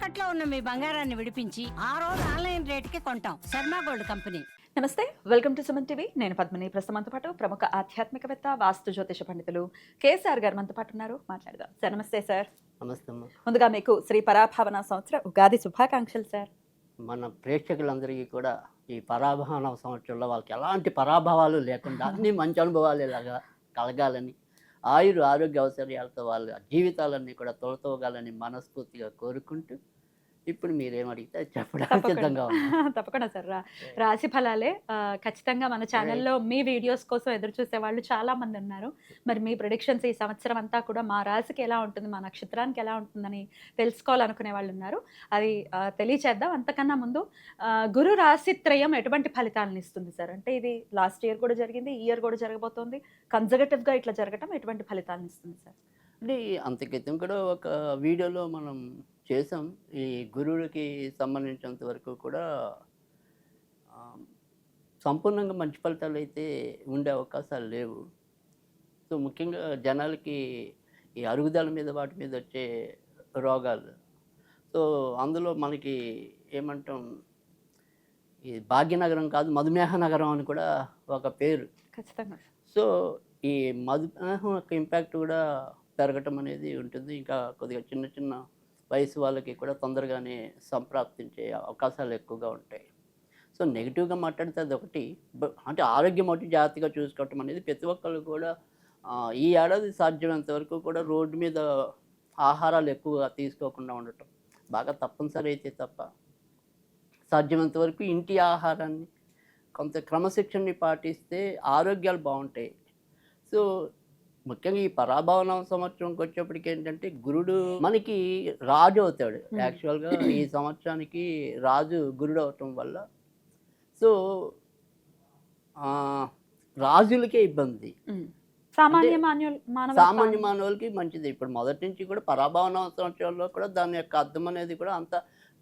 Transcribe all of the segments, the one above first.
తాకట్లో ఉన్న మీ బంగారాన్ని విడిపించి ఆ రోజు ఆన్లైన్ రేటుకి కొంటాం. Sharma gold company. నమస్తే, వెల్కమ్ టు సుమన్ టీవీ. నేను పద్మిని. ప్రస్తుతంతో పాటు ప్రముఖ ఆధ్యాత్మికవేత్త, వాస్తు జ్యోతిష పండితులు కేసీఆర్ గారు మనతో పాటు ఉన్నారు. మాట్లాడదాం సార్. నమస్తే సార్. నమస్తే అమ్మ. ముందుగా మీకు శ్రీ పరాభావన సంవత్సర ఉగాది శుభాకాంక్షలు సార్. మన ప్రేక్షకులందరికీ కూడా ఈ పరాభవన సంవత్సరంలో వాళ్ళకి ఎలాంటి పరాభవాలు లేకుండా అన్ని మంచి అనుభవాలు ఇలాగా కలగాలని, ఆరోగ్య అవసరాలతో వాళ్ళ జీవితాలన్నీ కూడా తొలతోగాలని మనస్ఫూర్తిగా కోరుకుంటూ, ఇప్పుడు మీరేం అడిగితే అది చెప్పడానికి సిద్ధంగా ఉన్నాను. తప్పకుండా సార్. రాశి ఫలాలే ఖచ్చితంగా మన ఛానల్లో మీ వీడియోస్ కోసం ఎదురు చూసే వాళ్ళు చాలా మంది ఉన్నారు. మరి మీ ప్రిడిక్షన్స్ ఈ సంవత్సరం అంతా కూడా మా రాశికి ఎలా ఉంటుంది, మా నక్షత్రానికి ఎలా ఉంటుందని తెలుసుకోవాలనుకునే వాళ్ళు ఉన్నారు. అది తెలియచేద్దాం. అంతకన్నా ముందు గురు రాశి త్రయం ఎటువంటి ఫలితాలను ఇస్తుంది సార్? అంటే ఇది లాస్ట్ ఇయర్ కూడా జరిగింది, ఈ ఇయర్ కూడా జరగబోతోంది. కన్జర్వేటివ్గా ఇట్లా జరగటం ఎటువంటి ఫలితాలను ఇస్తుంది సార్? అంటే అంత క్రితం కూడా ఒక వీడియోలో మనం చేసాం. ఈ గురువులకి సంబంధించినంత వరకు కూడా ఆ, సంపూర్ణంగా మంచి ఫలితాలు అయితే ఉండే అవకాశాలు లేవు. సో ముఖ్యంగా జనాలకి ఈ అరుగుదల మీద వాటి మీద వచ్చే రోగాలు, సో అందులో మనకి ఏమంటాం, ఈ భాగ్యనగరం కాదు మధుమేహ నగరం అని కూడా ఒక పేరు. ఖచ్చితంగా. సో ఈ మధుమేహం యొక్క ఇంపాక్ట్ కూడా పెరగటం అనేది ఉంటుంది. ఇంకా కొద్దిగా చిన్న చిన్న వయసు వాళ్ళకి కూడా తొందరగానే సంప్రాప్తించే అవకాశాలు ఎక్కువగా ఉంటాయి. సో నెగిటివ్గా మాట్లాడితే అది ఒకటి. అంటే ఆరోగ్యం ఒకటి జాగ్రత్తగా చూసుకోవటం అనేది ప్రతి ఒక్కళ్ళు కూడా ఈ ఏడాది సాధ్యమైనంత వరకు కూడా రోడ్డు మీద ఆహారాలు ఎక్కువగా తీసుకోకుండా ఉండటం బాగా తప్పనిసరి అయితే తప్ప, సాధ్యమైనంత వరకు ఇంటి ఆహారాన్ని కొంత క్రమశిక్షణని పాటిస్తే ఆరోగ్యాలు బాగుంటాయి. సో ముఖ్యంగా ఈ పరాభవన సంవత్సరంకి వచ్చేప్పటికి ఏంటంటే గురుడు మనకి రాజు అవుతాడు. యాక్చువల్గా ఈ సంవత్సరానికి రాజు గురుడు అవటం వల్ల సో రాజులకే ఇబ్బంది, సామాన్య మానవులకి మంచిది. ఇప్పుడు మొదటి నుంచి కూడా పరాభవన సంవత్సరంలో కూడా దాని యొక్క అర్థం అనేది కూడా అంత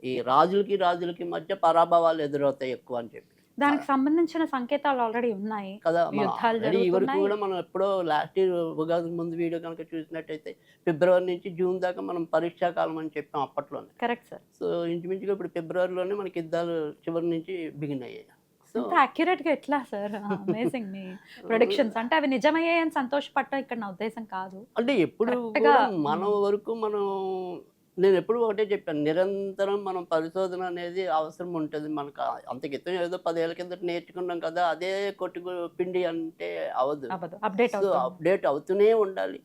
ఈ రాజులకి మధ్య పరాభవాలు ఎదురవుతాయి ఎక్కువ అని చెప్పి దానికి సంబంధించిన సంకేతాలు ఆల్రెడీ ఉన్నాయి కదా. ఈ వరకు యుద్ధాలు కూడా మనం ఎప్పుడో లాస్ట్ ఇయర్ ఉగాది ముందు వీడియో కనుక చూసినట్టయితే ఫిబ్రవరి నుంచి జూన్ దాకా మనం పరీక్షాకాలం అని చెప్పాం అప్పట్లోనే. Correct sir. సో ఇంచుమించుగా ఇప్పుడు ఫిబ్రవరిలోనే మనకి యుద్ధాలు చివరి నుంచి బిగిన్ అయ్యాయి. సో అక్యురేట్ గా ఎట్లా సార్? అమేజింగ్ మీ ప్రొడిక్షన్స్. అంటే అవి నిజమయ్యాయని సంతోషపడటం ఇక్కడ నా ఉద్దేశం కాదు. అంటే ఎప్పుడు Correct గా, మన వరకు నేను ఎప్పుడు ఒకటే చెప్పాను, నిరంతరం మనం పరిశోధన అనేది అవసరం ఉంటుంది మనకు. అంత క్రితం ఏదో 10 ఏళ్ళ కిందట నేర్చుకున్నాం కదా, అదే కొట్టుకు పిండి అంటే అవదు. అప్డేట్ సో అప్డేట్ అవుతూనే ఉండాలి.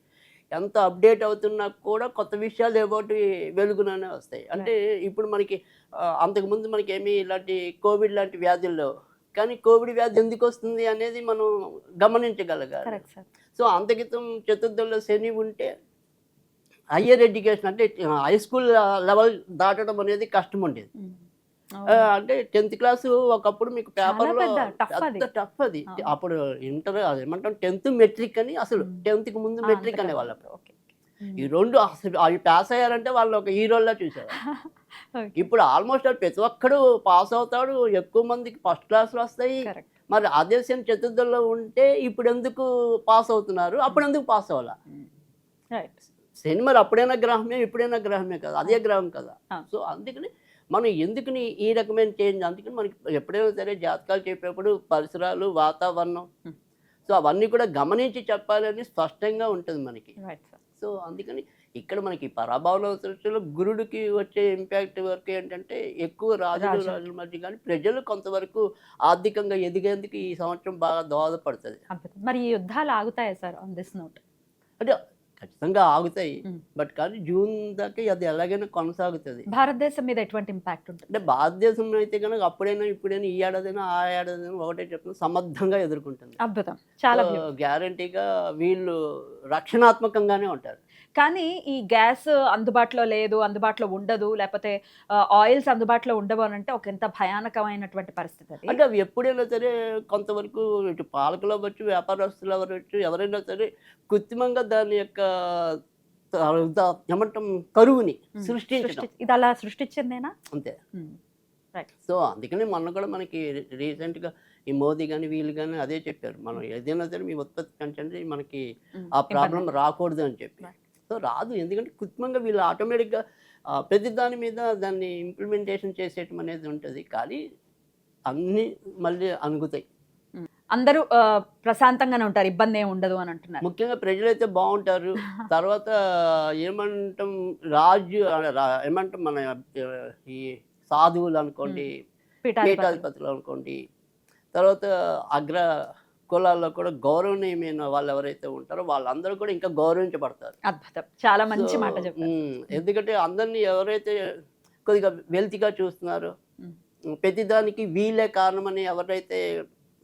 ఎంత అప్డేట్ అవుతున్నా కూడా కొత్త విషయాలు ఏవోటి వెలుగుననే వస్తాయి. అంటే ఇప్పుడు మనకి అంతకుముందు మనకి ఏమీ ఇలాంటి కోవిడ్ లాంటి వ్యాధులు లేవు, కానీ కోవిడ్ వ్యాధి ఎందుకు వస్తుంది అనేది మనం గమనించగలగాలి. సో అంత క్రితం చతుర్థంలో శని ఉంటే హయ్యర్ ఎడ్యుకేషన్ అంటే హై స్కూల్ లెవెల్ దాటడం అనేది కష్టం ఉండేది. అంటే 10th క్లాసు ఒకప్పుడు మీకు పేపర్లో టఫ్ అది. అప్పుడు ఇంటర్ ఏమంటాం 10th మెట్రిక్ అని, అసలు 10th కి ముందు మెట్రిక్ అనేవాళ్ళు. ఈ రెండు అసలు అవి పాస్ అయ్యారంటే వాళ్ళు ఒక హీరోల్లా చూసేవారు. ఇప్పుడు ఆల్మోస్ట్ ప్రతి ఒక్కడు పాస్ అవుతాడు, ఎక్కువ మందికి ఫస్ట్ క్లాసులు వస్తాయి. మరి అదే శని చతుర్థంలో ఉంటే ఇప్పుడు ఎందుకు పాస్ అవుతున్నారు, అప్పుడు ఎందుకు పాస్ అవ్వాలా? శని మరి అప్పుడైనా గ్రహమే, ఇప్పుడైనా గ్రహమే కదా, అదే గ్రహం కదా. సో అందుకని మనం ఎందుకని ఈ రకమైన చేంజ్, అందుకని మనకి ఎప్పుడైనా సరే జాతకాలు చెప్పేప్పుడు పరిసరాలు, వాతావరణం, సో అవన్నీ కూడా గమనించి చెప్పాలని స్పష్టంగా ఉంటుంది మనకి. సో అందుకని ఇక్కడ మనకి పరాభవన సృష్టిలో గురుడికి వచ్చే ఇంపాక్ట్ వరకు ఏంటంటే ఎక్కువ రాజుల మధ్య కానీ ప్రజలు కొంతవరకు ఆర్థికంగా ఎదిగేందుకు ఈ సంవత్సరం బాగా దోహదపడుతుంది. మరి ఈ యుద్ధాలు ఆగుతాయా సార్ ఆన్ దిస్ నోట్? అంటే ఖచ్చితంగా ఆగుతాయి, బట్ కానీ జూన్ దాకా అది ఎలాగైనా కొనసాగుతుంది. భారతదేశం మీద ఎటువంటి ఇంపాక్ట్ ఉంటుంది? అంటే భారతదేశంలో అయితే కనుక అప్పుడైనా ఇప్పుడైనా ఈ ఏడాదైనా ఆ ఏడాదైనా ఒకటే చెప్తున్నా, సమర్థంగా ఎదుర్కొంటుంది. అద్భుతం, చాలా గ్యారంటీగా వీళ్ళు రక్షణాత్మకంగానే ఉంటారు. కానీ ఈ గ్యాస్ అందుబాటులో లేదు, అందుబాటులో ఉండదు, లేకపోతే ఆయిల్స్ అందుబాటులో ఉండవు అని అంటే ఒక ఎంత భయానకమైనటువంటి పరిస్థితి అది. అంటే అవి ఎప్పుడైనా సరే కొంతవరకు ఇటు పాలకులు అవ్వచ్చు, వ్యాపారస్తులు అవ్వచ్చు, ఎవరైనా సరే కృత్రిమంగా దాని యొక్క ఏమంటాం కరువుని సృష్టించడం. ఇది అలా సృష్టించిందేనా? అంతే. సో అందుకని మొన్న కూడా మనకి రీసెంట్గా ఈ మోదీ కానీ వీళ్ళు కానీ అదే చెప్పారు, మనం ఏదైనా సరే మీ ఉత్పత్తి పెంచండి, మనకి ఆ ప్రాబ్లం రాకూడదు అని చెప్పి. సో రాదు, ఎందుకంటే కృత్రిమంగా వీళ్ళు ఆటోమేటిక్గా ప్రతి దాని మీద దాన్ని ఇంప్లిమెంటేషన్ చేసేయటం అనేది ఉంటుంది. కానీ అన్నీ మళ్ళీ అణుగుతాయి. అందరూ ప్రశాంతంగానే ఉంటారు. ఇబ్బంది ఏమి ఉండదు అని అంటున్నారు. ముఖ్యంగా ప్రజలైతే బావుంటారు. తర్వాత ఏమంటాం రాజు ఏమంటాం మన ఈ సాధువులు అనుకోండి, పీఠాధిపతులు అనుకోండి, తర్వాత అగ్ర కులాల్లో కూడా గౌరవనీయమైన వాళ్ళు ఎవరైతే ఉంటారో వాళ్ళందరూ కూడా ఇంకా గౌరవించబడతారు. అద్భుతం. చాలా మంచి మాట చెప్పారు. ఎందుకంటే అందరినీ ఎవరైతే కొద్దిగా వెల్తిగా చూస్తున్నారో, ప్రతిదానికి వీళ్ళే కారణమని ఎవరైతే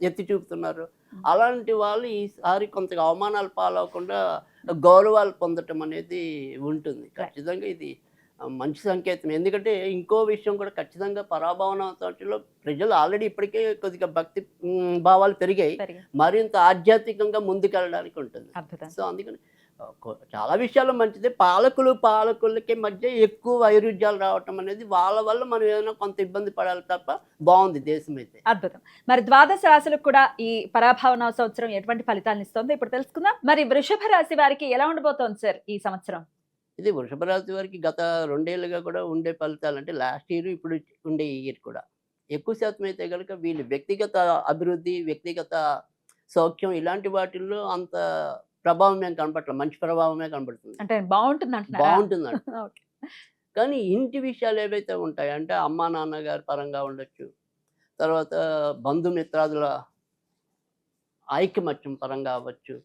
ఎత్తి చూపుతున్నారో అలాంటి వాళ్ళు ఈసారి కొంత అవమానాలు పాలవకుండా గౌరవాలు పొందటం అనేది ఉంటుంది. ఖచ్చితంగా ఇది మంచి సంకేతం. ఎందుకంటే ఇంకో విషయం కూడా ఖచ్చితంగా పరాభవనలో ప్రజలు ఆల్రెడీ ఇప్పటికే కొద్దిగా భక్తి భావాలు పెరిగాయి, మరింత ఆధ్యాత్మికంగా ముందుకెళ్ళడానికి ఉంటుంది. సో అందుకని చాలా విషయాల్లో మంచిదే. పాలకులకి మధ్య ఎక్కువ వైరుధ్యాలు రావటం అనేది వాళ్ళ వల్ల మనం ఏమైనా కొంత ఇబ్బంది పడాలి తప్ప బాగుంది దేశం అయితే. అద్భుతం. మరి ద్వాదశ రాశులకు కూడా ఈ పరాభవన సంవత్సరం ఎటువంటి ఫలితాలను ఇస్తుందో ఇప్పుడు తెలుసుకుందాం. మరి వృషభ రాశి వారికి ఎలా ఉండబోతోంది సార్ ఈ సంవత్సరం? ఇది వృషభ రాశి వారికి గత 2 ఏళ్ళుగా కూడా ఉండే ఫలితాలు అంటే లాస్ట్ ఇయర్ ఇప్పుడు ఉండే ఈ ఇయర్ కూడా ఎక్కువ శాతం అయితే కనుక వీళ్ళు వ్యక్తిగత అభివృద్ధి, వ్యక్తిగత సౌఖ్యం ఇలాంటి వాటిల్లో అంత ప్రభావం ఏం కనపడట్లేదు. మంచి ప్రభావమే కనబడుతుంది. అంటే బాగుంటుందండి. కానీ ఇంటి విషయాలు ఏవైతే ఉంటాయో అంటే అమ్మా నాన్నగారి పరంగా ఉండొచ్చు, తర్వాత బంధుమిత్రాదుల ఐకమత్యం పరంగా అవ్వచ్చు.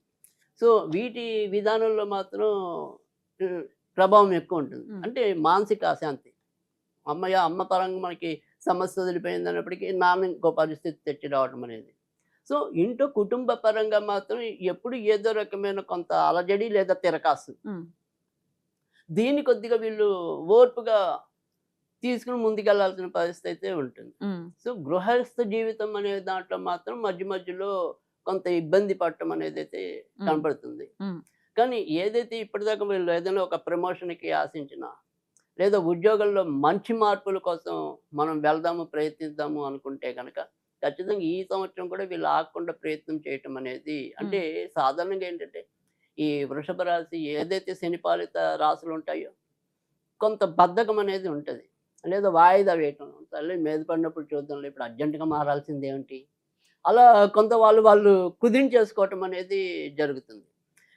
సో వీటి విధానంలో మాత్రం ప్రభావం ఎక్కువ ఉంటుంది. అంటే మానసిక అశాంతి. అమ్మ పరంగా మనకి సమస్య వదిలిపోయింది అన్నప్పటికీ నాన్న ఇంకో పరిస్థితి తెచ్చి రావడం అనేది. సో ఇంట్లో కుటుంబ పరంగా మాత్రం ఎప్పుడు ఏదో రకమైన కొంత అలజడి లేదా తిరకాసు, దీన్ని కొద్దిగా వీళ్ళు ఓర్పుగా తీసుకుని ముందుకెళ్లాల్సిన పరిస్థితి అయితే ఉంటుంది. సో గృహస్థ జీవితం అనే దాంట్లో మాత్రం మధ్య మధ్యలో కొంత ఇబ్బంది పడటం అనేది అయితే కనపడుతుంది. కానీ ఏదైతే ఇప్పటిదాకా వీళ్ళు ఏదైనా ఒక ప్రమోషన్కి ఆశించినా లేదా ఉద్యోగంలో మంచి మార్పుల కోసం మనం వెళ్దాము, ప్రయత్నిద్దాము అనుకుంటే కనుక ఖచ్చితంగా ఈ సంవత్సరం కూడా వీళ్ళు ఆగకుండా ప్రయత్నం చేయటం అనేది అంటే సాధారణంగా ఏంటంటే ఈ వృషభ రాశి ఏదైతే శనిపాలిత రాశులు ఉంటాయో కొంత బద్ధకం అనేది ఉంటుంది, లేదా వాయిదా వేయటం. తల్లి మీద పడినప్పుడు చూద్దాంలో ఇప్పుడు అర్జెంటుగా మారాల్సింది ఏమిటి, అలా కొంత వాళ్ళు కుదించేసుకోవటం అనేది జరుగుతుంది.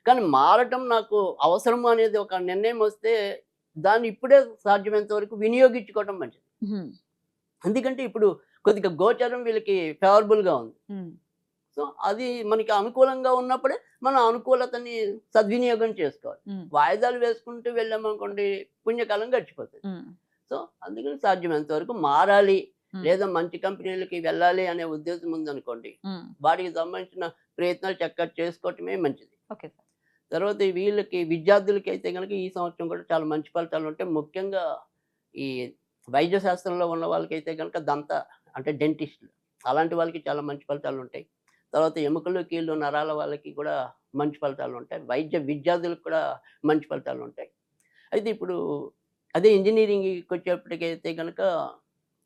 కానీ మారటం నాకు అవసరము అనేది ఒక నిర్ణయం వస్తే దాన్ని ఇప్పుడే సాధ్యమైనంత వరకు వినియోగించుకోవటం మంచిది. ఎందుకంటే ఇప్పుడు కొద్దిగా గోచరం వీళ్ళకి ఫేవరబుల్గా ఉంది. సో అది మనకి అనుకూలంగా ఉన్నప్పుడే మన అనుకూలతని సద్వినియోగం చేసుకోవాలి. వాయిదాలు వేసుకుంటూ వెళ్ళామనుకోండి పుణ్యకాలం గడిచిపోతుంది. సో అందుకని సాధ్యమైనంత వరకు మారాలి, లేదా మంచి కంపెనీలకి వెళ్ళాలి అనే ఉద్దేశం ఉందనుకోండి, వాటికి సంబంధించిన ప్రయత్నాలు చక్కగా చేసుకోవటమే మంచిది. తర్వాత వీళ్ళకి విద్యార్థులకి అయితే కనుక ఈ సంవత్సరం కూడా చాలా మంచి ఫలితాలు ఉంటాయి. ముఖ్యంగా ఈ వైద్య శాస్త్రంలో ఉన్న వాళ్ళకైతే కనుక అంటే డెంటిస్టులు అలాంటి వాళ్ళకి చాలా మంచి ఫలితాలు ఉంటాయి. తర్వాత ఎముకలు, కీళ్ళు, నరాల వాళ్ళకి కూడా మంచి ఫలితాలు ఉంటాయి. వైద్య విద్యార్థులకు కూడా మంచి ఫలితాలు ఉంటాయి. అయితే ఇప్పుడు అదే ఇంజనీరింగ్కి వచ్చేప్పటికైతే కనుక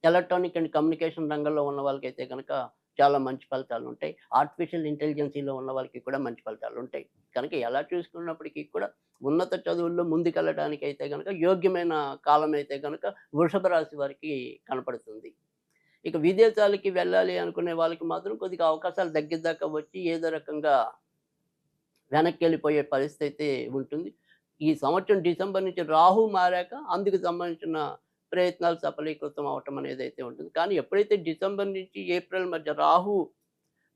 ఎలక్ట్రానిక్ అండ్ కమ్యూనికేషన్ రంగంలో ఉన్న వాళ్ళకైతే కనుక చాలా మంచి ఫలితాలు ఉంటాయి. ఆర్టిఫిషియల్ ఇంటెలిజెన్సీలో ఉన్న వాళ్ళకి కూడా మంచి ఫలితాలు ఉంటాయి. కనుక ఎలా చూసుకున్నప్పటికీ కూడా ఉన్నత చదువుల్లో ముందుకెళ్ళడానికి అయితే కనుక యోగ్యమైన కాలం అయితే కనుక వృషభ రాశి వారికి కనపడుతుంది. ఇక విదేశాలకి వెళ్ళాలి అనుకునే వాళ్ళకి మాత్రం కొద్దిగా అవకాశాలు దగ్గరదాకా వచ్చి ఏదో రకంగా వెనక్కి వెళ్ళిపోయే పరిస్థితి అయితే ఉంటుంది. ఈ సంవత్సరం డిసెంబర్ నుంచి రాహు మారాక అందుకు సంబంధించిన ప్రయత్నాలు సఫలీకృతం అవటం అనేది అయితే ఉంటుంది. కానీ ఎప్పుడైతే డిసెంబర్ నుంచి ఏప్రిల్ మధ్య రాహు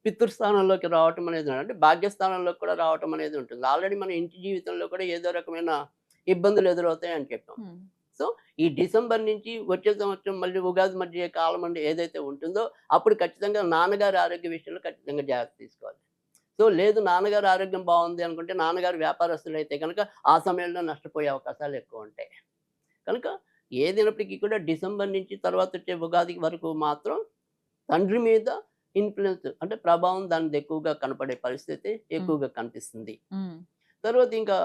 పితృస్థానంలోకి రావటం అనేది అంటే భాగ్యస్థానంలోకి కూడా రావటం అనేది ఉంటుంది. ఆల్రెడీ మన ఇంటి జీవితంలో కూడా ఏదో రకమైన ఇబ్బందులు ఎదురవుతాయి అని చెప్పాం. సో ఈ డిసెంబర్ నుంచి వచ్చే సంవత్సరం మళ్ళీ ఉగాది మధ్య కాలం అంటే ఏదైతే ఉంటుందో అప్పుడు ఖచ్చితంగా నాన్నగారి ఆరోగ్య విషయంలో ఖచ్చితంగా జాగ్రత్త తీసుకోవాలి. సో లేదు నాన్నగారి ఆరోగ్యం బాగుంది అనుకుంటే నాన్నగారు వ్యాపారస్తులు అయితే కనుక ఆ సమయంలో నష్టపోయే అవకాశాలు ఎక్కువ ఉంటాయి. కనుక ఏదైనప్పటికీ కూడా డిసెంబర్ నుంచి తర్వాత వచ్చే ఉగాది వరకు మాత్రం తండ్రి మీద ఇన్ఫ్లుయెన్స్ అంటే ప్రభావం దానిది ఎక్కువగా కనపడే పరిస్థితి ఎక్కువగా కనిపిస్తుంది. తర్వాత ఇంకా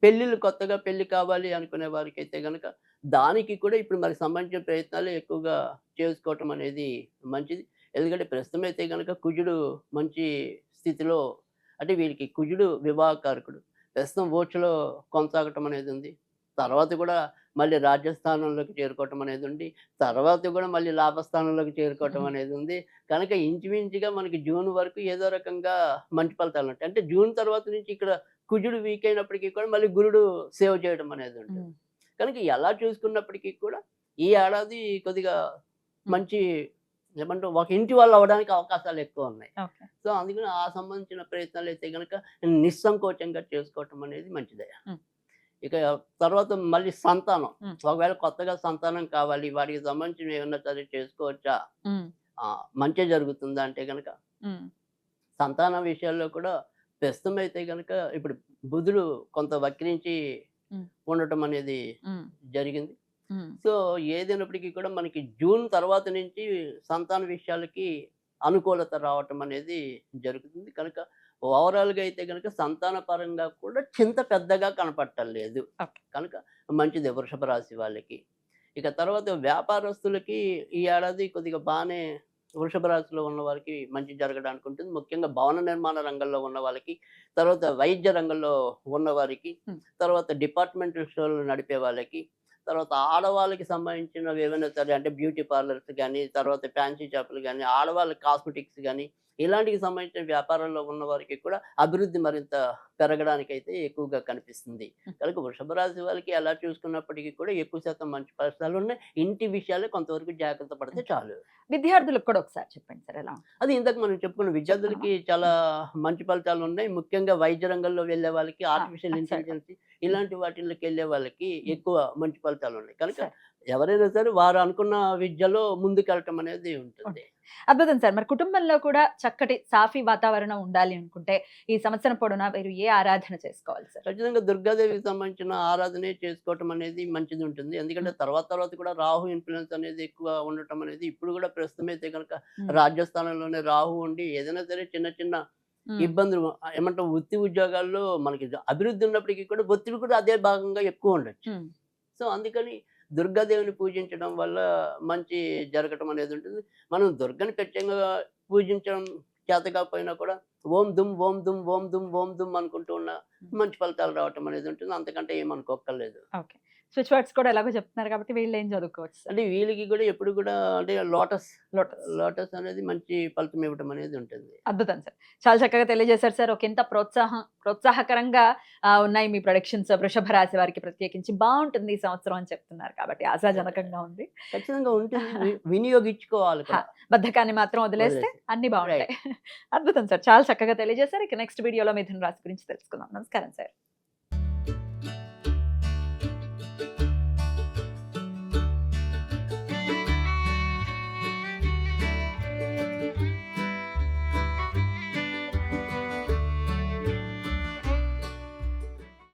పెళ్ళిళ్ళు కొత్తగా పెళ్లి కావాలి అనుకునే వారికి అయితే కనుక దానికి కూడా ఇప్పుడు మరి సంబంధించిన ప్రయత్నాలు ఎక్కువగా చేసుకోవటం అనేది మంచిది. ఎందుకంటే ప్రస్తుతం అయితే కనుక కుజుడు మంచి స్థితిలో అంటే వీరికి కుజుడు వివాహకారకుడు ప్రస్తుతం ఓట్స్లో కొనసాగటం అనేది ఉంది. తర్వాత కూడా మళ్ళీ రాజ్యస్థానంలోకి చేరుకోవటం అనేది ఉంది. తర్వాత కూడా మళ్ళీ లాభస్థానంలోకి చేరుకోవటం అనేది ఉంది. కనుక ఇంచుమించుగా మనకి జూన్ వరకు ఏదో రకంగా మంచి ఫలితాలు ఉంటాయి. అంటే జూన్ తర్వాత నుంచి ఇక్కడ కుజుడు వీక్ అయినప్పటికీ కూడా మళ్ళీ గురుడు సేవ్ చేయడం అనేది ఉంటుంది. కనుక ఎలా చూసుకున్నప్పటికీ కూడా ఈ ఏడాది కొద్దిగా మంచి ఏమంటారు ఒక ఇంటి వాళ్ళు అవ్వడానికి అవకాశాలు ఎక్కువ ఉన్నాయి. ఓకే. సో అందుకని ఆ సంబంధించిన ప్రయత్నాలు అయితే గనక నిస్సంకోచంగా చేసుకోవటం అనేది మంచిదే. ఇక తర్వాత మళ్ళీ సంతానం, ఒకవేళ కొత్తగా సంతానం కావాలి, వాటికి సంబంధించిన ఏమన్నా సరే చేసుకోవచ్చా, మంచి జరుగుతుందా అంటే గనక సంతానం విషయాల్లో కూడా ప్రస్తుతం అయితే గనక ఇప్పుడు బుధుడు కొంత వక్రించి ఉండటం అనేది జరిగింది. సో ఏదైనప్పటికీ కూడా మనకి జూన్ తర్వాత నుంచి సంతాన విషయాలకి అనుకూలత రావటం అనేది జరుగుతుంది. కనుక ఓవరాల్గా అయితే కనుక సంతాన పరంగా కూడా చింత పెద్దగా కనపడటం లేదు. కనుక మంచిది వృషభ రాశి వాళ్ళకి. ఇక తర్వాత వ్యాపారస్తులకి ఈ ఏడాది కొద్దిగా బాగానే వృషభ రాశిలో ఉన్న వారికి మంచి జరగడానికి ఉంటుంది. ముఖ్యంగా భవన నిర్మాణ రంగంలో ఉన్న వాళ్ళకి, తర్వాత వైద్య రంగంలో ఉన్న వారికి, తర్వాత డిపార్ట్మెంటల్ స్టోర్లు నడిపే వాళ్ళకి, తర్వాత ఆడవాళ్ళకి సంబంధించినవి ఏమైనా సరే అంటే బ్యూటీ పార్లర్స్ కానీ, తర్వాత ఫ్యాన్సీ షాపులు కానీ, ఆడవాళ్ళ కాస్మెటిక్స్ కానీ ఇలాంటికి సంబంధించిన వ్యాపారాల్లో ఉన్న వారికి కూడా అభివృద్ధి మరింత పెరగడానికైతే ఎక్కువగా కనిపిస్తుంది. కనుక వృషభ రాశి వాళ్ళకి ఎలా చూసుకున్నప్పటికీ కూడా ఎక్కువ శాతం మంచి ఫలితాలు ఉన్నాయి. ఇంటి విషయాలే కొంతవరకు జాగ్రత్త పడితే చాలు. విద్యార్థులకు కూడా ఒకసారి చెప్పండి సార్ ఎలా? అది ఇందాక మనం చెప్పుకున్న విద్యార్థులకి చాలా మంచి ఫలితాలు ఉన్నాయి. ముఖ్యంగా వైద్య రంగంలో వెళ్ళే వాళ్ళకి, ఆర్టిఫిషియల్ ఇంటెలిజెన్స్ ఇలాంటి వాటిల్లోకి వెళ్ళే వాళ్ళకి ఎక్కువ మంచి ఫలితాలు ఉన్నాయి. కనుక ఎవరైనా సరే వారు అనుకున్న విద్యలో ముందుకెళ్ళటం అనేది ఉంటుంది. అద్భుతం సార్. మరి కుటుంబంలో కూడా చక్కటి సాఫీ వాతావరణం ఉండాలి అనుకుంటే ఈ సంవత్సరం పొడవునా మీరు ఏ ఆరాధన చేసుకోవాలి సార్? ఖచ్చితంగా దుర్గాదేవికి సంబంధించిన ఆరాధనే చేసుకోవటం అనేది మంచిది ఉంటుంది. ఎందుకంటే తర్వాత కూడా రాహు ఇన్ఫ్లుయెన్స్ అనేది ఎక్కువ ఉండటం అనేది ఇప్పుడు కూడా ప్రస్తుతం అయితే కనుక రాజ్యస్థానంలోనే రాహు ఉండి ఏదైనా సరే చిన్న ఇబ్బందులు ఏమంటాం వృత్తి ఉద్యోగాల్లో మనకి అభివృద్ధి ఉన్నప్పటికీ కూడా ఒత్తిడి కూడా అదే భాగంగా ఎక్కువ ఉండొచ్చు. సో అందుకని దుర్గాదేవిని పూజించడం వల్ల మంచి జరగటం అనేది ఉంటుంది. మనం దుర్గని ప్రత్యేకంగా పూజించడం చేత కాకపోయినా కూడా ఓం దుమ్ ఓం దుమ్ ఓం దుమ్ ఓం దుమ్ అనుకుంటూ ఉన్న మంచి ఫలితాలు రావటం అనేది ఉంటుంది. అంతకంటే ఏమనుకోక్కర్లేదు. ఓకే. స్విచ్ వర్డ్స్ కూడా ఎలాగో చెప్తున్నారు కాబట్టి వీళ్ళు ఏం చదువుకోవచ్చు సార్? అంటే వీళ్ళకి కూడా ఎప్పుడు కూడా అంటే లోటస్ అనేది మంచి ఫలితం ఇవ్వడం అనేది ఉంటుంది. అద్భుతం సార్. చాలా చక్కగా తెలియజేశారు సార్. ఒక ఎంత ప్రోత్సాహకరంగా ఉన్నాయి మీ ప్రొడక్షన్స్. వృషభ రాశి వారికి ప్రత్యేకించి బాగుంటుంది ఈ సంవత్సరం అని చెప్తున్నారు కాబట్టి ఆశాజనకంగా ఉంది. ఖచ్చితంగా ఉంటుంది. వినియోగించుకోవాలి కూడా. బద్ధకాన్ని మాత్రం వదిలేస్తే అన్ని బాగుంటాయి. అద్భుతం సార్. చాలా చక్కగా తెలియజేశారు. ఇక నెక్స్ట్ వీడియోలో మిథున రాశి గురించి తెలుసుకుందాం. నమస్కారం సార్.